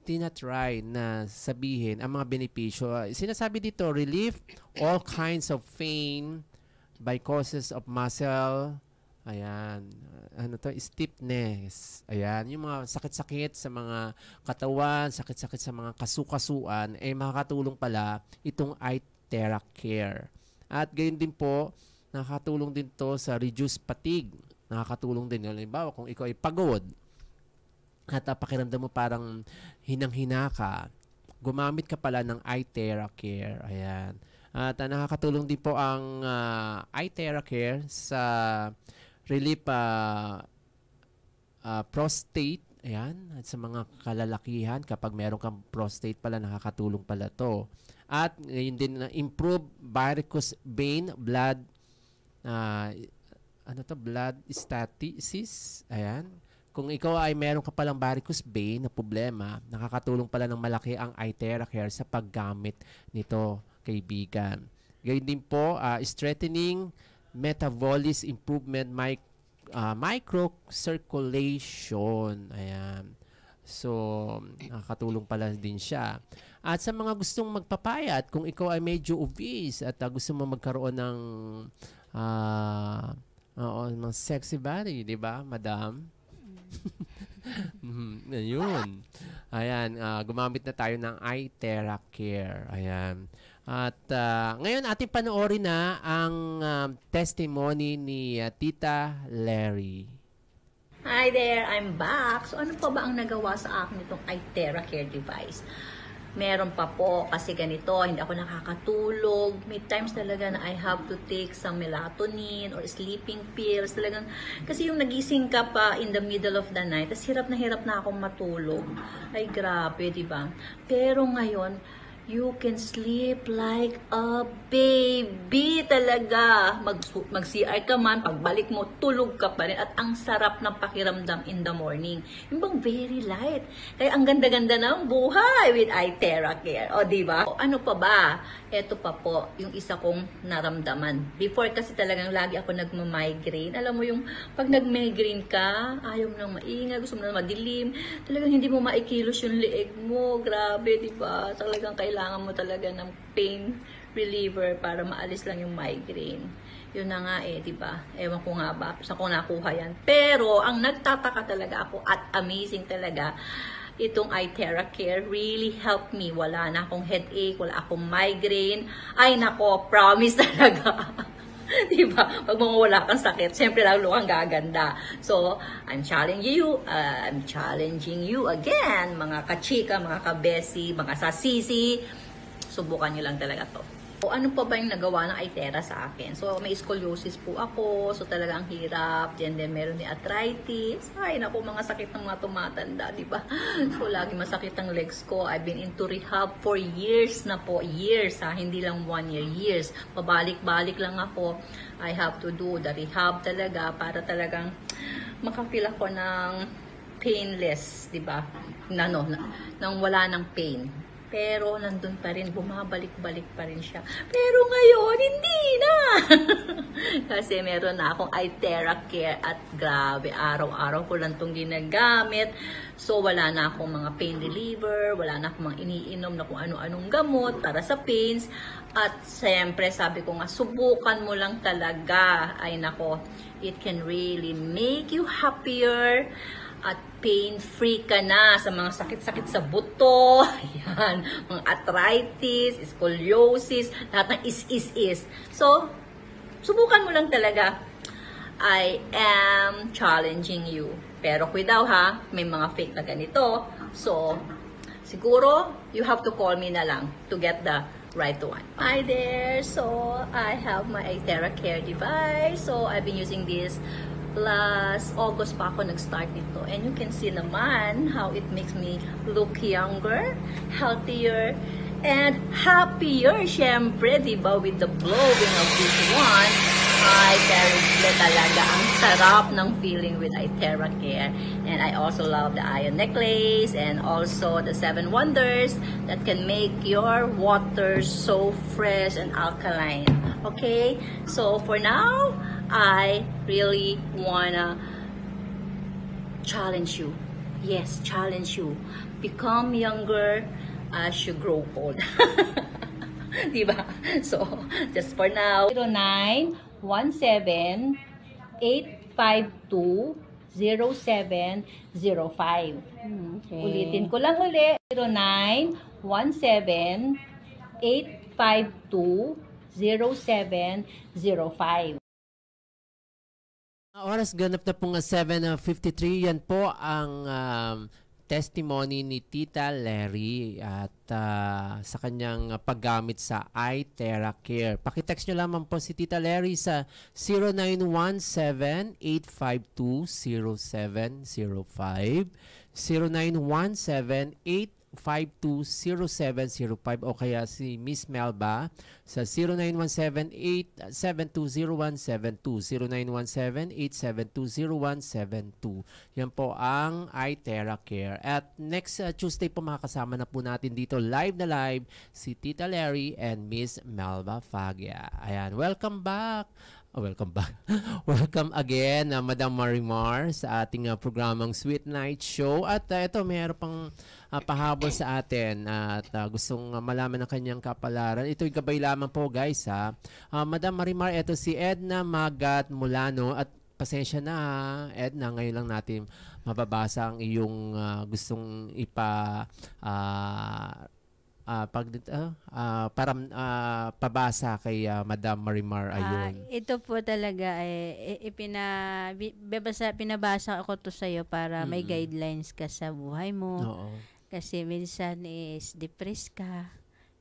tinatry na sabihin ang mga benepisyo. Sinasabi dito, relief all kinds of pain by causes of muscle, ayan, stiffness, ayan, yung mga sakit-sakit sa mga katawan, sakit-sakit sa mga kasukasuan, makakatulong pala itong iTerra Care. At gayon din po, nakakatulong din to sa reduce fatigue. Nakakatulong din. Halimbawa, kung ikaw ay pagod at pakiramdam mo parang hinang-hina ka, gumamit ka pala ng iTerra Care. Ayan. At nakakatulong din po ang iTerra Care sa relief prostate. Ayan. At sa mga kalalakihan, kapag meron kang prostate pala, nakakatulong pala to. At ngayon din improve varicose vein blood blood stasis. Ayan. Kung ikaw ay meron ka palang varicose vein na problema, nakakatulong pala ng malaki ang iTerra Care sa paggamit nito, kaibigan. Ngayon din po, strengthening metabolism improvement microcirculation. Ayan. So, nakakatulong pala din siya. At sa mga gustong magpapayat, kung ikaw ay medyo obese at gusto mo magkaroon ng mga sexy body, di ba, madam? Ayun. Ayan, gumamit na tayo ng iTerra Care. Ayan. At ngayon, ating panoorin na ang testimony ni Tita Lery. Hi there, I'm back. So ano pa ba ang nagawa sa akin itong iTerra Care device? Meron pa po kasi ganito, hindi ako nakakatulog. May times talaga na I have to take some melatonin or sleeping pills. Talagang, kasi yung nagising ka pa in the middle of the night, tas hirap na akong matulog. Ay grabe, diba? Pero ngayon, you can sleep like a baby talaga. Mag-CR ka man, pagbalik mo, tulog ka pa rin. At ang sarap ng pakiramdam in the morning. Yung bang very light. Kaya ang ganda-ganda ng buhay with iTerra Care. O, diba? O, ano pa ba? Ito pa po, yung isa kong naramdaman. Before kasi talagang lagi ako nagma-migraine. Alam mo yung pag nag-migraine ka, ayaw mo nang maingay, gusto mo nang madilim. Talagang hindi mo maikilos yung leeg mo. Grabe, diba? Talagang kailangan mo talaga ng pain reliever para maalis lang yung migraine. Yun na nga diba? Ewan ko nga ba, sa ko nakuha yan. Pero, ang nagtataka talaga ako at amazing talaga, itong iTerra Care really helped me. Wala na akong headache, wala akong migraine. Ay nako, promise talaga. Diba? Pag mawala kang sakit, siyempre lalo kang gaganda. So, I'm challenging you again, mga kachika, mga kabesi, mga sasisi. Subukan nyo lang talaga to. O ano pa ba yung nagawa ng iTerra sa akin? So, may scoliosis po ako. So, talagang hirap. Then meron ni arthritis. Ay, naku, mga sakit ng mga tumatanda, di ba? So, lagi masakit ang legs ko. I've been into rehab for years na po. Years, ha? Hindi lang 1 year. Years. Pabalik-balik lang ako. I have to do the rehab talaga para talagang makafeel ako ng painless, di ba? Nang wala ng pain. Pero nandun pa rin, bumabalik-balik pa rin siya. Pero ngayon, hindi na! Kasi meron na akong iTerra Care at grabe, araw-araw ko lang itong ginagamit. So wala na akong mga pain reliever, wala na akong mga iniinom na kung ano-anong gamot para sa pains. At siyempre, sabi ko nga, subukan mo lang talaga. Ay nako, it can really make you happier. At pain-free ka na sa mga sakit-sakit sa buto, ayan, mga arthritis, scoliosis, lahat ng is. So, subukan mo lang talaga. I am challenging you. Pero daw ha, may mga fake na ganito. So, siguro, you have to call me na lang to get the right one. Hi there! So, I have my iTera Care device. So, I've been using this last August pa ako nag-start nito. And you can see naman how it makes me look younger, healthier, and happier. Syempre, diba, with the blowing of this one, ay, terrible talaga. Ang sarap ng feeling with iTera Care. And I also love the iron necklace and also the 7 wonders that can make your water so fresh and alkaline. Okay? So, for now, I really wanna challenge you. Yes, challenge you. Become younger as you grow old. Diba? So, just for now, 0917-852-0705. Okay. Ulitin ko lang uli, 0917-852-0705. Oras ganap na po nga 7:53. Yan po ang testimony ni Tita Larry at sa kanyang paggamit sa iTera Care. Pakitext nyo lamang po si Tita Larry sa 0917-852-0705, 0917-852-0705 o kaya si Miss Melba sa 0917-8720172, 0917-8720172. Yan po ang iTera Care. At next Tuesday po makakasama na po natin dito live na live si Tita Larry and Miss Melba Fagia. Ayan, welcome back. Welcome back. Welcome again, Madam Marimar, sa ating programang Sweet Night Show. At ito, mayroon pang pahabol sa atin at gustong malaman ng kanyang kapalaran. Ito'y gabay lamang po, guys. Madam Marimar, ito si Edna Magat Mulano. At pasensya na, Edna, ngayon lang natin mababasa ang iyong gustong pabasa kay Madam Marimar. Ayun. Ito po talaga pinabasa ako to sa'yo para may guidelines ka sa buhay mo. Oo. Kasi minsan is depressed ka.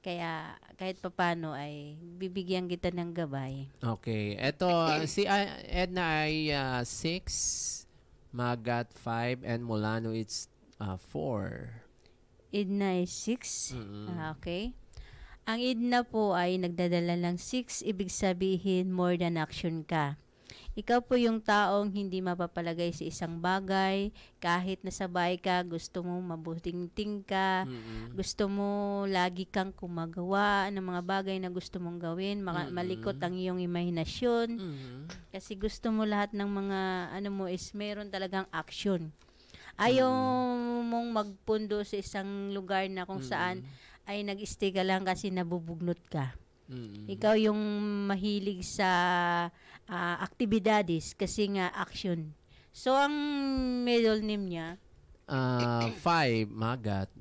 Kaya kahit papano ay bibigyan kita ng gabay. Okay. Ito, si Edna ay 6, Magat 5, and Molano it's 4. Idna is 6. Okay. Ang idna po ay nagdadala ng 6. Ibig sabihin, more than action ka. Ikaw po yung taong hindi mapapalagay sa isang bagay. Kahit nasabay ka, gusto mo mabuting ka. Gusto mo lagi kang kumagawa ng mga bagay na gusto mong gawin. Malikot ang iyong imahinasyon. Kasi gusto mo lahat ng mga is meron talagang action. Ayaw mong magpundo sa isang lugar na kung saan ay nag-stay ka lang kasi nabubugnot ka. Ikaw yung mahilig sa aktibidades kasi nga action. So, ang middle name niya? 5, Magat.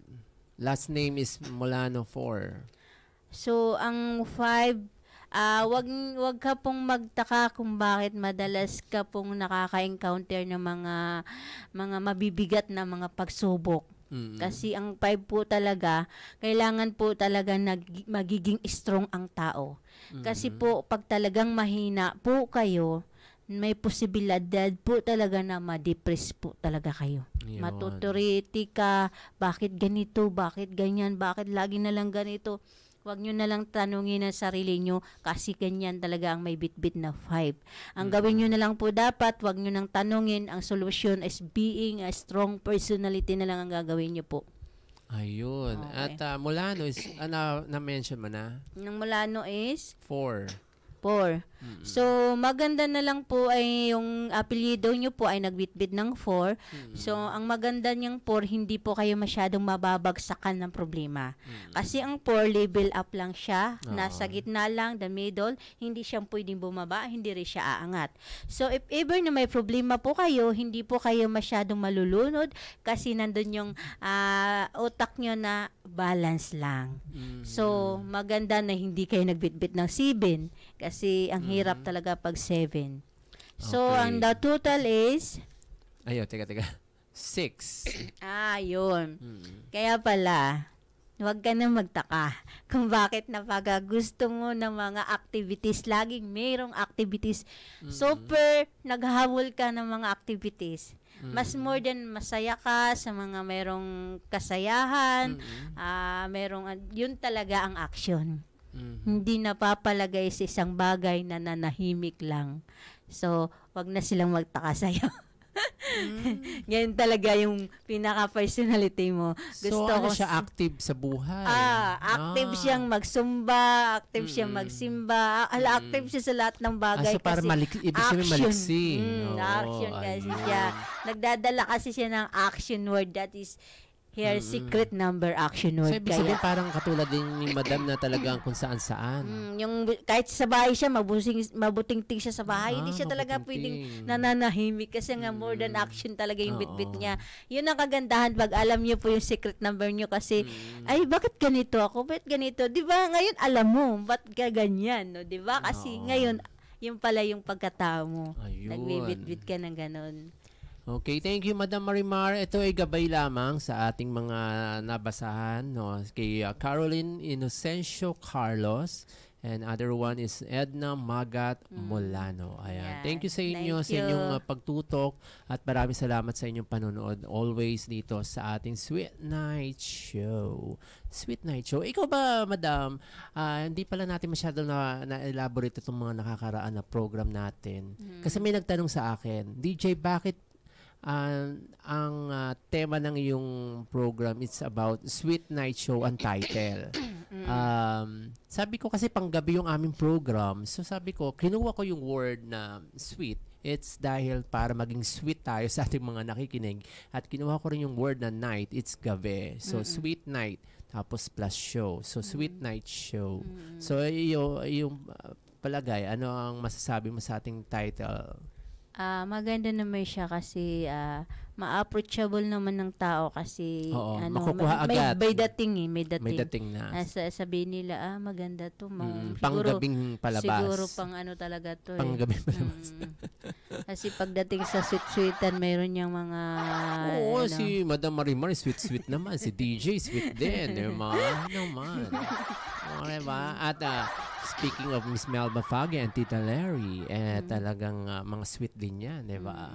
Last name is Molano 4. So, ang 5, wag ka pong magtaka kung bakit madalas ka pong nakaka-encounter ng mga mabibigat na mga pagsubok. Kasi ang 5 po talaga, kailangan po talaga magiging strong ang tao. Kasi po, pag talagang mahina po kayo, may posibilidad po talaga na ma-depress po talaga kayo. Yun. Matuturity ka, bakit ganito, bakit ganyan, bakit lagi na lang ganito. Huwag nyo na lang tanungin ang sarili nyo kasi ganyan talaga ang may bitbit na 5. Ang gawin nyo na lang po dapat, huwag nyo nang tanungin. Ang solusyon is being a strong personality na lang ang gagawin nyo po. Ayun. Okay. At Molano is, na-mention mo na? Ang Molano is? 4. 4. So, maganda na lang po ay yung apelyido nyo po ay nagbitbit ng 4. So, ang maganda niyang 4, hindi po kayo masyadong mababagsakan ng problema. Kasi ang 4, level up lang siya. Nasa gitna lang, the middle. Hindi siya pwedeng bumaba, hindi rin siya aangat. So, if ever na may problema po kayo, hindi po kayo masyadong malulunod kasi nandun yung utak nyo na balance lang. So, maganda na hindi kayo nagbitbit ng 7 kasi ang hirap talaga pag 7. So, Okay. ang the total is? Ayun, teka. 6. Yun. Kaya pala, huwag ka na magtaka kung bakit napag gusto mo ng mga activities. Laging mayroong activities. Super naghahabol ka ng mga activities. Mas more than masaya ka sa mga merong kasayahan, yun talaga ang action. Hindi napapalagay sa isang bagay na nanahimik lang. So, wag na silang magtaka sa'yo. Ganyan talaga yung pinaka-personality mo. So, ano siya, active sa buhay? Active siyang magsumba, active siyang magsimba, active siya sa lahat ng bagay. So, para ibig sabihin maliksi. Action kasi siya. Nagdadala kasi siya ng action word, that is here, secret number action word. So, ibig sabihin parang katulad din ni Madam na talagang kung saan-saan. Yung kahit sa bahay siya, mabuting-ting siya sa bahay. Hindi siya talaga pwedeng nananahimik kasi nga more than action talaga yung bit-bit niya. Yun ang kagandahan pag alam niyo po yung secret number niyo kasi, ay, bakit ganito ako? Bakit ganito? Di ba ngayon alam mo, ba't ka ganyan? No? Di ba? Kasi ngayon, yung pala yung pagkatao mo. Nagbibit-bit ka ng ganon. Okay, thank you Madam Marimar. Ito ay gabay lamang sa ating mga nabasahan, no, kay Caroline Inocencio Carlos, and other one is Edna Magat Molano. Ayan. Thank you sa inyo sa inyong pagtutok at maraming salamat sa inyong panonood always dito sa ating Sweet Night Show. Sweet Night Show. Ikaw ba, Madam, hindi pala natin masyado na-elaborate itong mga nakakaraan na program natin. Kasi may nagtanong sa akin, DJ, bakit ang tema ng iyong program is about Sweet Night Show ang title. Sabi ko kasi panggabi yung aming program. So sabi ko, kinuha ko yung word na sweet. It's dahil para maging sweet tayo sa ating mga nakikinig. At kinuha ko rin yung word na night. It's gabi. So sweet night. Tapos plus show. So sweet night show. So yung palagay, ano ang masasabi mo sa ating title? Maganda naman siya kasi ma-approachable naman ng tao kasi makukuha agad. May dating May dating na. Sabihin nila, maganda to. Panggabing palabas. Siguro pang ano talaga to. Panggabing palabas. Kasi pagdating sa sweet-sweetan, mayroon niyang mga... Oo, si Madam Marimar, sweet-sweet naman. Si DJ, sweet din. Naman. Okay ba? At speaking of Miss Melba Fage and Tita Larry, talagang mga sweet din yan, di ba?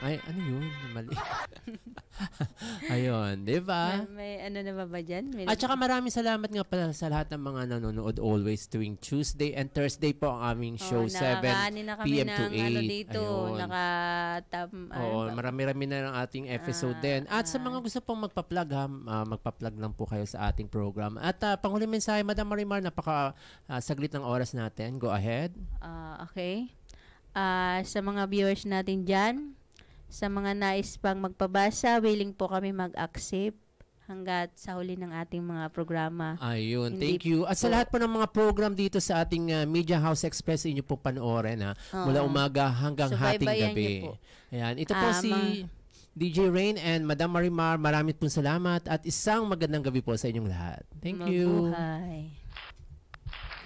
Ay, ano yun? Mali. Ayun, di ba? May ano na ba dyan? At saka maraming salamat nga pala sa lahat ng mga nanonood always tuwing Tuesday and Thursday po ang aming show, 7 p.m. to 8. Ano dito, marami-rami na ang ating episode din. At sa mga gusto pong magpa-plug, magpa-plug lang po kayo sa ating program. At panghuling mensahe, Madam Marimar, saglit ng oras natin. Go ahead. Okay. Sa mga viewers natin dyan, sa mga nais pang magpabasa, willing po kami mag-accept hanggat sa huli ng ating mga programa. Ayun, thank you. At sa lahat po ng mga program dito sa ating Media House Express, inyo po panoorin mula umaga hanggang hating gabi. Ayan, ito po si DJ Rain and Madam Marimar. Maraming po salamat at isang magandang gabi po sa inyong lahat. Thank you. Mabuhay.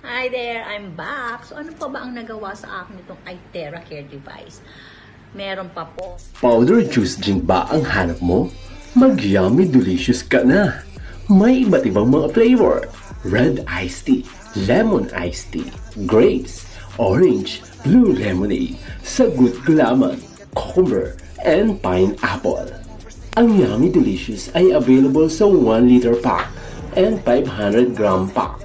Hi there, I'm back. So ano pa ba ang nagawa sa akin itong iTerra Care Device? Meron pa po. Powder juice drink ba ang hanap mo? Mag-yummy delicious ka na. May iba't ibang mga flavor. Red iced tea, lemon iced tea, grapes, orange, blue lemonade, sagut gulaman, cucumber, and pineapple. Ang yummy delicious ay available sa 1 liter pack and 500 gram pack.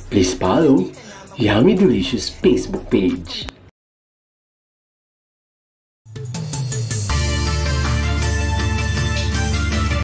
Please follow Yummy Delicious Facebook page.